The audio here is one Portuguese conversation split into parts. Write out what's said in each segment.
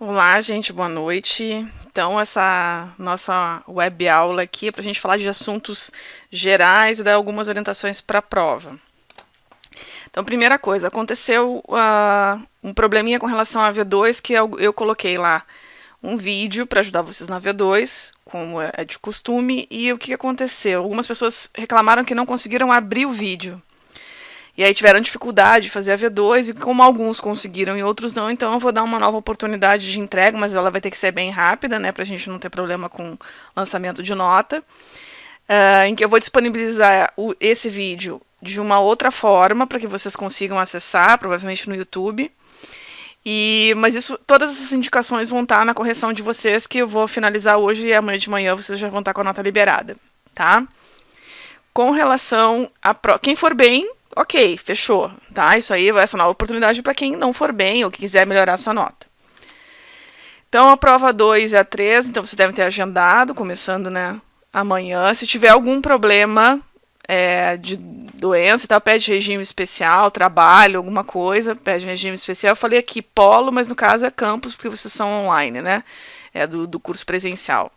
Olá, gente, boa noite. Então, essa nossa web aula aqui é para a gente falar de assuntos gerais e dar algumas orientações para a prova. Então, primeira coisa, aconteceu um probleminha com relação à V2, que eu coloquei lá um vídeo para ajudar vocês na V2, como é de costume, e o que aconteceu? Algumas pessoas reclamaram que não conseguiram abrir o vídeo. E aí tiveram dificuldade de fazer a V2, e como alguns conseguiram e outros não, então eu vou dar uma nova oportunidade de entrega, mas ela vai ter que ser bem rápida, né, pra gente não ter problema com lançamento de nota, em que eu vou disponibilizar esse vídeo de uma outra forma, para que vocês consigam acessar, provavelmente no YouTube. Mas todas essas indicações vão estar na correção de vocês, que eu vou finalizar hoje e amanhã de manhã vocês já vão estar com a nota liberada, tá? Com relação a quem for bem, ok, fechou, tá? Isso aí vai ser uma nova oportunidade para quem não for bem ou que quiser melhorar a sua nota. Então, a prova 2 e a 3, então vocês devem ter agendado, começando, né, amanhã. Se tiver algum problema de doença e tal, pede regime especial, trabalho, alguma coisa, pede regime especial. Eu falei aqui polo, mas no caso é campus, porque vocês são online, né? É do curso presencial.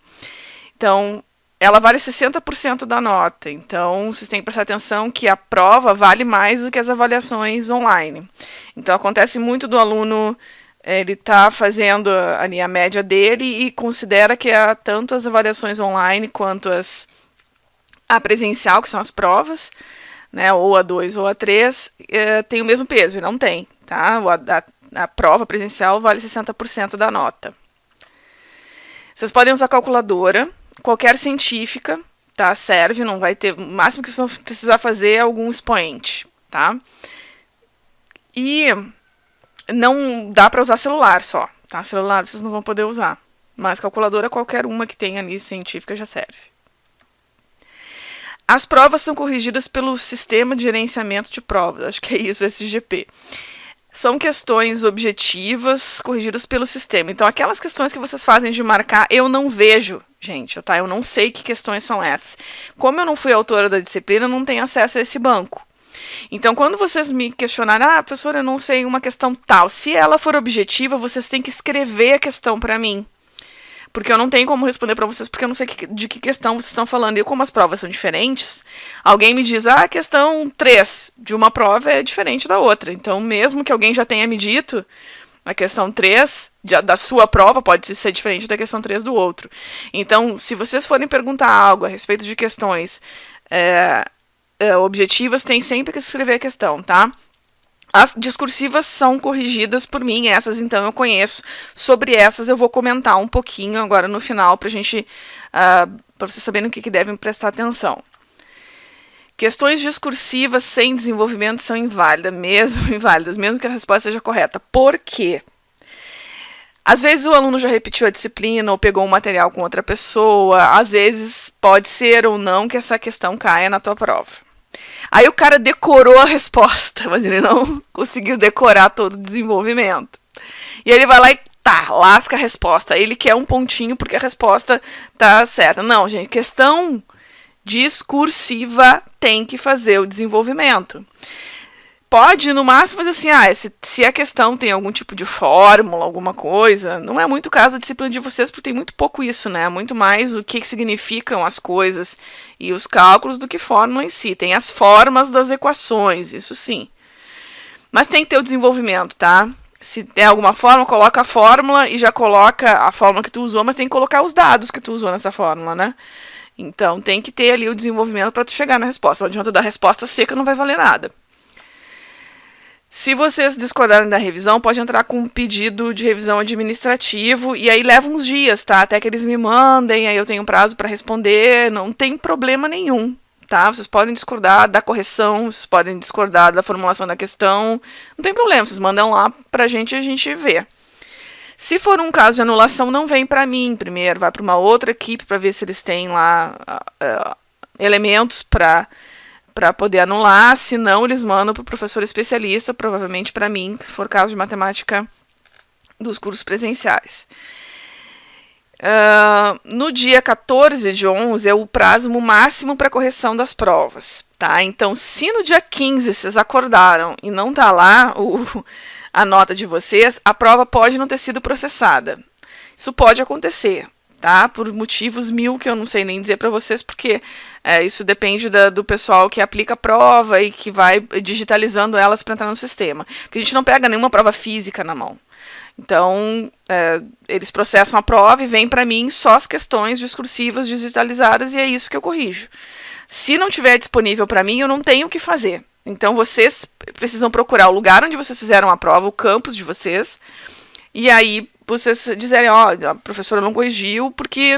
Então, ela vale 60% da nota, então vocês têm que prestar atenção que a prova vale mais do que as avaliações online. Então acontece muito do aluno, ele está fazendo ali a média dele e considera que tanto as avaliações online quanto a presencial, que são as provas, né, ou a 2 ou a 3, tem o mesmo peso, e não tem, tá? A prova presencial vale 60% da nota. Vocês podem usar calculadora, qualquer científica, tá? Serve, não vai ter. O máximo que vocês vão precisar fazer é algum expoente, tá? E não dá para usar celular só, tá? Celular vocês não vão poder usar. Mas calculadora, qualquer uma que tenha ali científica já serve. As provas são corrigidas pelo Sistema de Gerenciamento de Provas, acho que é isso, SGP. São questões objetivas corrigidas pelo sistema. Então, aquelas questões que vocês fazem de marcar, eu não vejo, gente, tá? Eu não sei que questões são essas. Como eu não fui autora da disciplina, eu não tenho acesso a esse banco. Então, quando vocês me questionarem, professora, eu não sei uma questão tal. Se ela for objetiva, vocês têm que escrever a questão para mim. Porque eu não tenho como responder para vocês, porque eu não sei de que questão vocês estão falando. E como as provas são diferentes, alguém me diz, a questão 3 de uma prova é diferente da outra. Então, mesmo que alguém já tenha me dito, a questão 3 da sua prova pode ser diferente da questão 3 do outro. Então, se vocês forem perguntar algo a respeito de questões objetivas, tem sempre que escrever a questão, tá? As discursivas são corrigidas por mim, essas então eu conheço. Sobre essas eu vou comentar um pouquinho agora no final, para vocês saberem o que devem prestar atenção. Questões discursivas sem desenvolvimento são inválidas, mesmo que a resposta seja correta. Por quê? Às vezes o aluno já repetiu a disciplina ou pegou um material com outra pessoa, às vezes pode ser ou não que essa questão caia na tua prova. Aí o cara decorou a resposta, mas ele não conseguiu decorar todo o desenvolvimento. E ele vai lá e lasca a resposta. Ele quer um pontinho porque a resposta tá certa. Não, gente, questão discursiva tem que fazer o desenvolvimento. Pode, no máximo, fazer assim, se a questão tem algum tipo de fórmula, alguma coisa, não é muito caso da disciplina de vocês, porque tem muito pouco isso, né? Muito mais o que significam as coisas e os cálculos do que fórmula em si. Tem as formas das equações, isso sim. Mas tem que ter o desenvolvimento, tá? Se tem alguma fórmula, coloca a fórmula e já coloca a fórmula que tu usou, mas tem que colocar os dados que tu usou nessa fórmula, né? Então, tem que ter ali o desenvolvimento para tu chegar na resposta. Não adianta dar resposta seca, não vai valer nada. Se vocês discordarem da revisão, pode entrar com um pedido de revisão administrativo e aí leva uns dias, tá? Até que eles me mandem, aí eu tenho um prazo para responder, não tem problema nenhum, tá? Vocês podem discordar da correção, vocês podem discordar da formulação da questão, não tem problema, vocês mandam lá pra gente e a gente vê. Se for um caso de anulação, não vem para mim primeiro, vai para uma outra equipe para ver se eles têm lá elementos para poder anular, se não, eles mandam para o professor especialista, provavelmente para mim, se for caso de matemática dos cursos presenciais. No dia 14 de 11 é o prazo máximo para correção das provas, tá? Então, se no dia 15 vocês acordaram e não tá lá a nota de vocês, a prova pode não ter sido processada. Isso pode acontecer, tá? Por motivos mil que eu não sei nem dizer para vocês, porque isso depende do pessoal que aplica a prova e que vai digitalizando elas para entrar no sistema. Porque a gente não pega nenhuma prova física na mão. Então, eles processam a prova e vêm para mim só as questões discursivas digitalizadas e é isso que eu corrijo. Se não tiver disponível para mim, eu não tenho o que fazer. Então, vocês precisam procurar o lugar onde vocês fizeram a prova, o campus de vocês, e aí vocês dizerem, a professora não corrigiu porque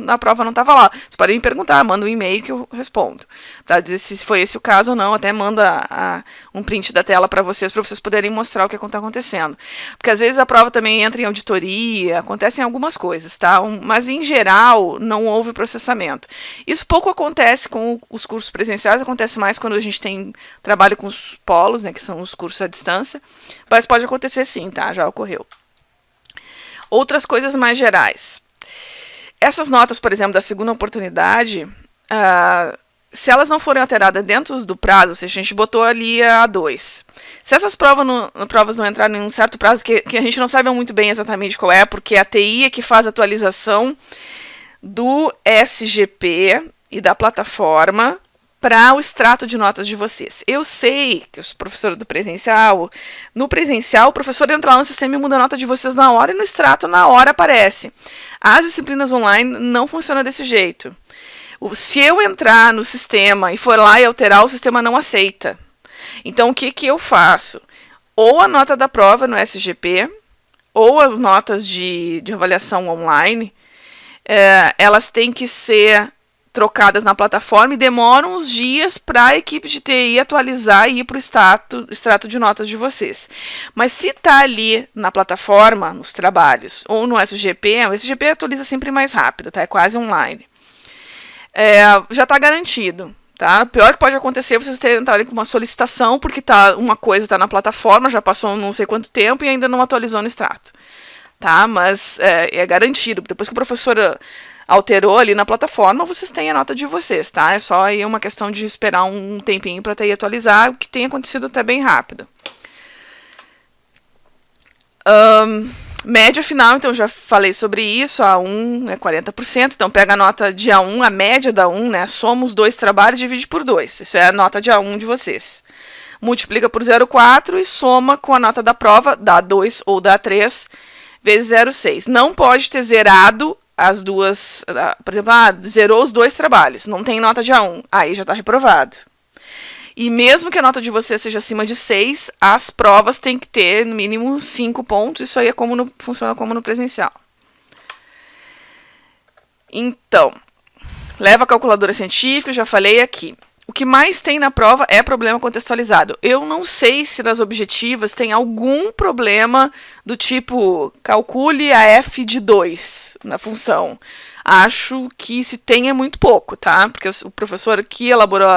a prova não estava lá. Vocês podem me perguntar, manda um e-mail que eu respondo. Tá? Dizer se foi esse o caso ou não, até manda um print da tela para vocês poderem mostrar o que está acontecendo. Porque às vezes a prova também entra em auditoria, acontecem algumas coisas, tá? Mas em geral não houve processamento. Isso pouco acontece com os cursos presenciais, acontece mais quando a gente tem trabalho com os polos, né, que são os cursos à distância, mas pode acontecer sim, tá? Já ocorreu. Outras coisas mais gerais. Essas notas, por exemplo, da segunda oportunidade, se elas não forem alteradas dentro do prazo, ou seja, a gente botou ali a 2. Se essas provas não entrarem em um certo prazo, que a gente não sabe muito bem exatamente qual é, porque a TI é que faz a atualização do SGP e da plataforma para o extrato de notas de vocês. Eu sei que eu sou professora do presencial. No presencial, o professor entra lá no sistema e muda a nota de vocês na hora e no extrato na hora aparece. As disciplinas online não funcionam desse jeito. Se eu entrar no sistema e for lá e alterar, o sistema não aceita. Então, o que eu faço? Ou a nota da prova no SGP, ou as notas de avaliação online, elas têm que ser trocadas na plataforma e demoram uns dias para a equipe de TI atualizar e ir para o extrato de notas de vocês. Mas se está ali na plataforma, nos trabalhos, ou no SGP, o SGP atualiza sempre mais rápido, tá? É quase online. Já está garantido. Tá? O pior que pode acontecer é vocês entrarem com uma solicitação, porque uma coisa está na plataforma, já passou não sei quanto tempo e ainda não atualizou no extrato. Tá? Mas é garantido. Depois que o professor alterou ali na plataforma, vocês têm a nota de vocês, tá? É só aí uma questão de esperar um tempinho para TI atualizar, o que tem acontecido até bem rápido. Média final, então já falei sobre isso, A1 é 40%, então pega a nota de A1, a média da A1, né? Soma os dois trabalhos e divide por 2. Isso é a nota de A1 de vocês. Multiplica por 0,4 e soma com a nota da prova, da A2 ou da A3, vezes 0,6. Não pode ter zerado as duas, por exemplo, zerou os dois trabalhos, não tem nota de A1, aí já está reprovado. E mesmo que a nota de você seja acima de 6, as provas têm que ter no mínimo 5 pontos, isso aí funciona como no presencial. Então, leva a calculadora científica, já falei aqui. O que mais tem na prova é problema contextualizado. Eu não sei se nas objetivas tem algum problema do tipo calcule a f de 2 na função. Acho que se tem é muito pouco, tá? Porque o professor que elaborou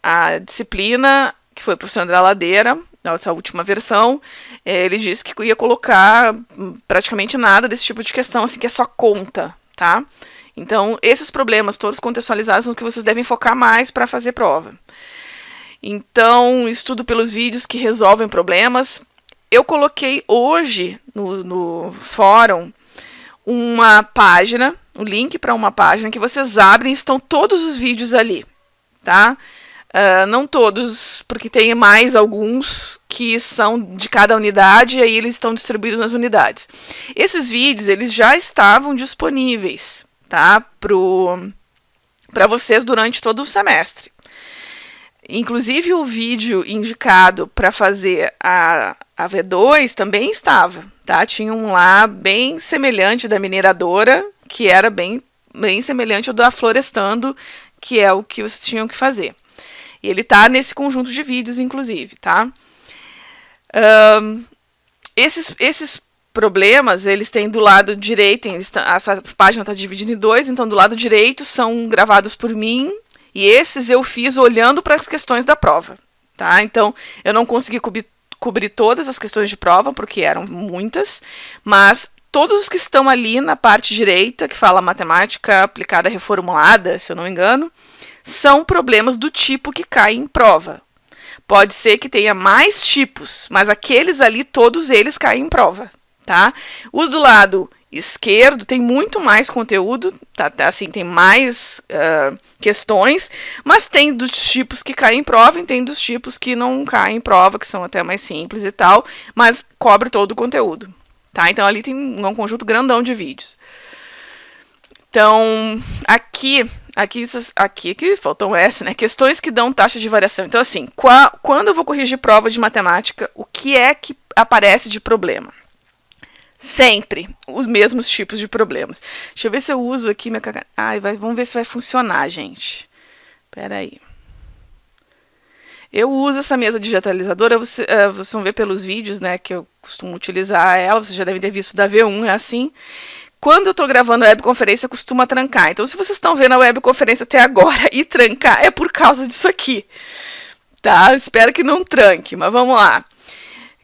a disciplina, que foi o professor André Ladeira, essa última versão, ele disse que ia colocar praticamente nada desse tipo de questão, assim, que é só conta, tá? Então, esses problemas todos contextualizados são o que vocês devem focar mais para fazer prova. Então, estudo pelos vídeos que resolvem problemas. Eu coloquei hoje no fórum uma página, o link para uma página que vocês abrem e estão todos os vídeos ali, tá? Não todos, porque tem mais alguns que são de cada unidade e aí eles estão distribuídos nas unidades. Esses vídeos, eles já estavam disponíveis, tá? Para vocês durante todo o semestre. Inclusive o vídeo indicado para fazer a V2 também estava, tá? Tinha um lá bem semelhante da mineradora, que era bem semelhante ao da Florestando, que é o que vocês tinham que fazer. E ele tá nesse conjunto de vídeos, inclusive, tá? Esses problemas, eles têm do lado direito, essa página está dividida em 2, então do lado direito são gravados por mim, e esses eu fiz olhando para as questões da prova, tá? Então, eu não consegui cobrir todas as questões de prova, porque eram muitas, mas todos os que estão ali na parte direita, que fala matemática aplicada reformulada, se eu não me engano, são problemas do tipo que cai em prova. Pode ser que tenha mais tipos, mas aqueles ali, todos eles caem em prova, tá? Os do lado esquerdo tem muito mais conteúdo, tá? Assim, tem mais questões, mas tem dos tipos que caem em prova e tem dos tipos que não caem em prova, que são até mais simples e tal, mas cobre todo o conteúdo, tá? Então ali tem um conjunto grandão de vídeos. Então, aqui faltou um S, né? Questões que dão taxa de variação. Então, assim, quando eu vou corrigir prova de matemática, o que é que aparece de problema? Sempre os mesmos tipos de problemas. Deixa eu ver se eu uso aqui minha... vamos ver se vai funcionar, gente. Espera aí. Eu uso essa mesa digitalizadora, vocês vão ver pelos vídeos, né, que eu costumo utilizar ela. Vocês já devem ter visto da V1, é assim. Quando eu estou gravando a webconferência, costuma trancar. Então, se vocês estão vendo a webconferência até agora e trancar, é por causa disso aqui. Tá? Eu espero que não tranque, mas vamos lá.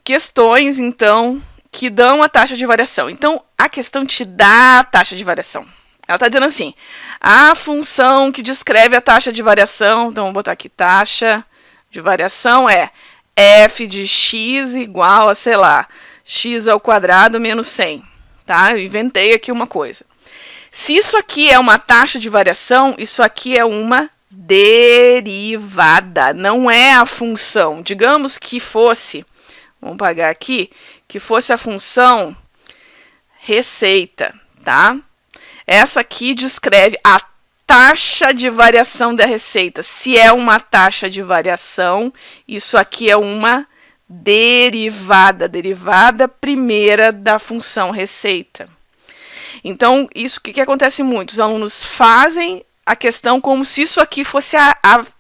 Questões, então, que dão a taxa de variação. Então, a questão te dá a taxa de variação. Ela está dizendo assim, a função que descreve a taxa de variação, então, vamos botar aqui, taxa de variação é f de x igual a, sei lá, x ao quadrado menos 100. Tá? Eu inventei aqui uma coisa. Se isso aqui é uma taxa de variação, isso aqui é uma derivada, não é a função. Digamos que fosse, vamos pagar aqui, que fosse a função receita, tá? Essa aqui descreve a taxa de variação da receita. Se é uma taxa de variação, isso aqui é uma derivada primeira da função receita. Então, isso que acontece muito? Os alunos fazem a questão como se isso aqui fosse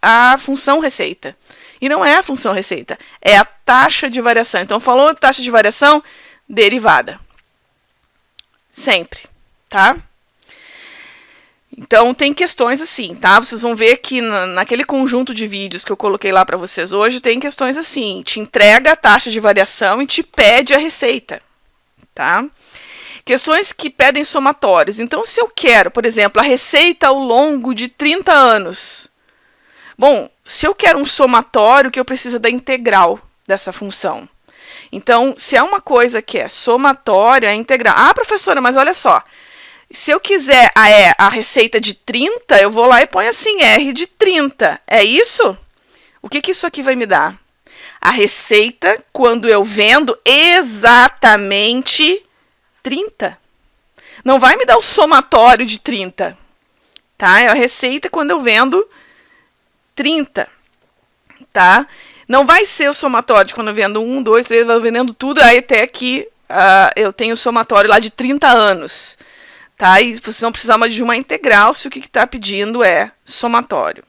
a função receita. E não é a função receita, é a taxa de variação. Então, falou taxa de variação, derivada. Sempre, tá? Então, tem questões assim, tá? Vocês vão ver que naquele conjunto de vídeos que eu coloquei lá para vocês hoje, tem questões assim, te entrega a taxa de variação e te pede a receita, tá? Questões que pedem somatórios. Então, se eu quero, por exemplo, a receita ao longo de 30 anos. Bom, se eu quero um somatório, que eu preciso da integral dessa função. Então, se é uma coisa que é somatório, é integral. Ah, professora, mas olha só. Se eu quiser a receita de 30, eu vou lá e ponho assim, R de 30. É isso? O que isso aqui vai me dar? A receita quando eu vendo exatamente 30. Não vai me dar o somatório de 30. Tá? É a receita quando eu vendo 30. Tá? Não vai ser o somatório de quando eu vendo 1, 2, 3, vai vendendo tudo, aí até aqui eu tenho o somatório lá de 30 anos. Tá? E vocês vão precisar de uma integral se o que está pedindo é somatório.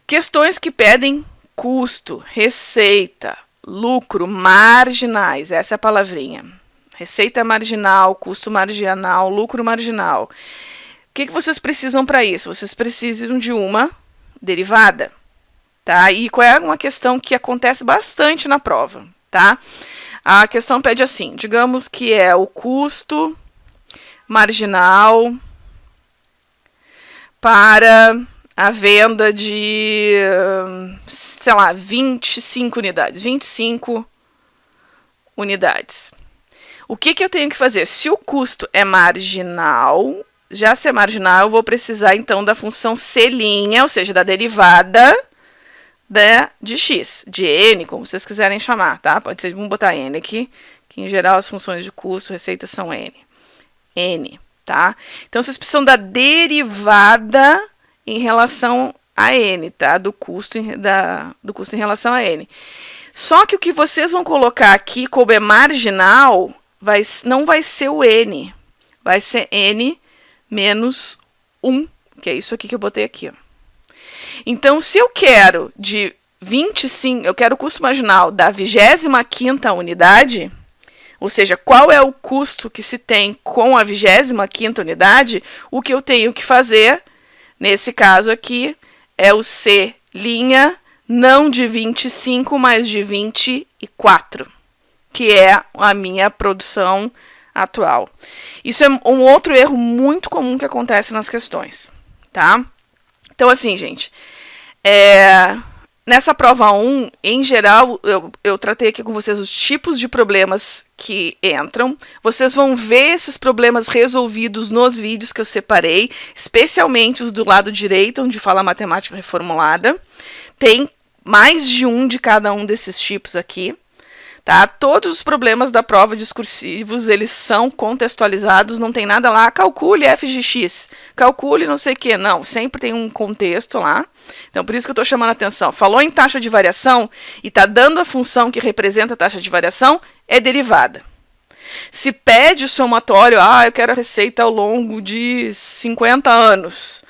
Questões que pedem custo, receita, lucro, marginais. Essa é a palavrinha. Receita marginal, custo marginal, lucro marginal. O que vocês precisam para isso? Vocês precisam de uma derivada. Tá? E qual é uma questão que acontece bastante na prova? Tá? A questão pede assim, digamos que é o custo marginal para a venda de, sei lá, 25 unidades. 25 unidades. O que eu tenho que fazer? Se o custo é marginal, já se é marginal, eu vou precisar então da função C', ou seja, da derivada de x, de n, como vocês quiserem chamar, tá? Pode ser, vamos botar n aqui, que em geral as funções de custo, receita são n. N, tá? Então, vocês precisam da derivada em relação a n, tá? Do custo em relação a n. Só que o que vocês vão colocar aqui, como é marginal, não vai ser o n. Vai ser n menos 1, que é isso aqui que eu botei aqui, ó. Então, se eu quero de 25, eu quero o custo marginal da 25ª unidade... Ou seja, qual é o custo que se tem com a 25ª unidade? O que eu tenho que fazer, nesse caso aqui, é o C', não de 25, mas de 24, que é a minha produção atual. Isso é um outro erro muito comum que acontece nas questões, tá? Então, assim, gente, Nessa prova 1, em geral, eu tratei aqui com vocês os tipos de problemas que entram. Vocês vão ver esses problemas resolvidos nos vídeos que eu separei, especialmente os do lado direito, onde fala matemática reformulada. Tem mais de um de cada um desses tipos aqui. Tá? Todos os problemas da prova discursivos, eles são contextualizados, não tem nada lá, calcule f de x, calcule não sei o que, não, sempre tem um contexto lá. Então, por isso que eu estou chamando a atenção. Falou em taxa de variação e está dando a função que representa a taxa de variação, é derivada. Se pede o somatório, eu quero a receita ao longo de 50 anos,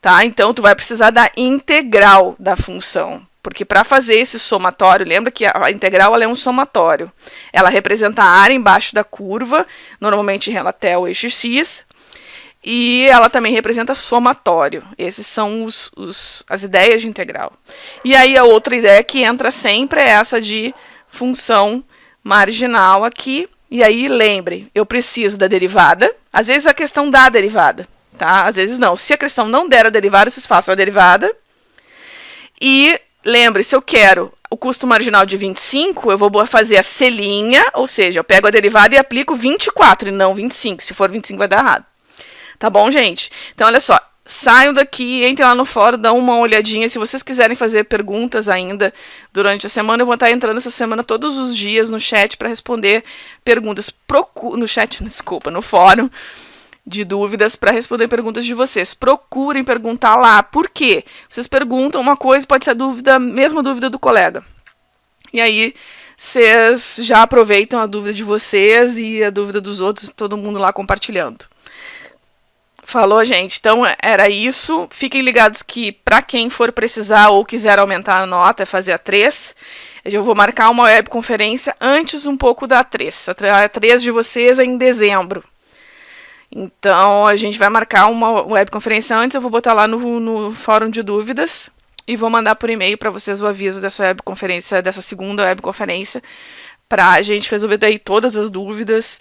tá? Então, tu vai precisar da integral da função. Porque para fazer esse somatório, lembra que a integral ela é um somatório. Ela representa a área embaixo da curva, normalmente em relação ao eixo x, e ela também representa somatório. Essas são as ideias de integral. E aí a outra ideia que entra sempre é essa de função marginal aqui. E aí lembre, eu preciso da derivada. Às vezes a questão dá a derivada, tá? Às vezes não. Se a questão não der a derivada, vocês façam a derivada. E lembre, se eu quero o custo marginal de 25, eu vou fazer a celinha, ou seja, eu pego a derivada e aplico 24 e não 25. Se for 25 vai dar errado. Tá bom, gente? Então, olha só. Saiam daqui, entrem lá no fórum, dão uma olhadinha. Se vocês quiserem fazer perguntas ainda durante a semana, eu vou estar entrando essa semana todos os dias no chat para responder perguntas. No fórum de dúvidas para responder perguntas de vocês. Procurem perguntar lá. Por quê? Vocês perguntam uma coisa, pode ser a mesma dúvida do colega. E aí, vocês já aproveitam a dúvida de vocês e a dúvida dos outros, todo mundo lá compartilhando. Falou, gente? Então, era isso. Fiquem ligados que, para quem for precisar ou quiser aumentar a nota, fazer a 3, eu vou marcar uma webconferência antes um pouco da 3. A 3 de vocês é em dezembro. Então, a gente vai marcar uma webconferência antes, eu vou botar lá no fórum de dúvidas e vou mandar por e-mail para vocês o aviso dessa webconferência, dessa segunda webconferência, para a gente resolver daí todas as dúvidas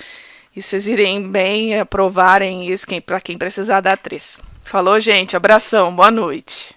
e vocês irem bem, aprovarem isso para quem precisar dar 3. Falou, gente? Abração, boa noite.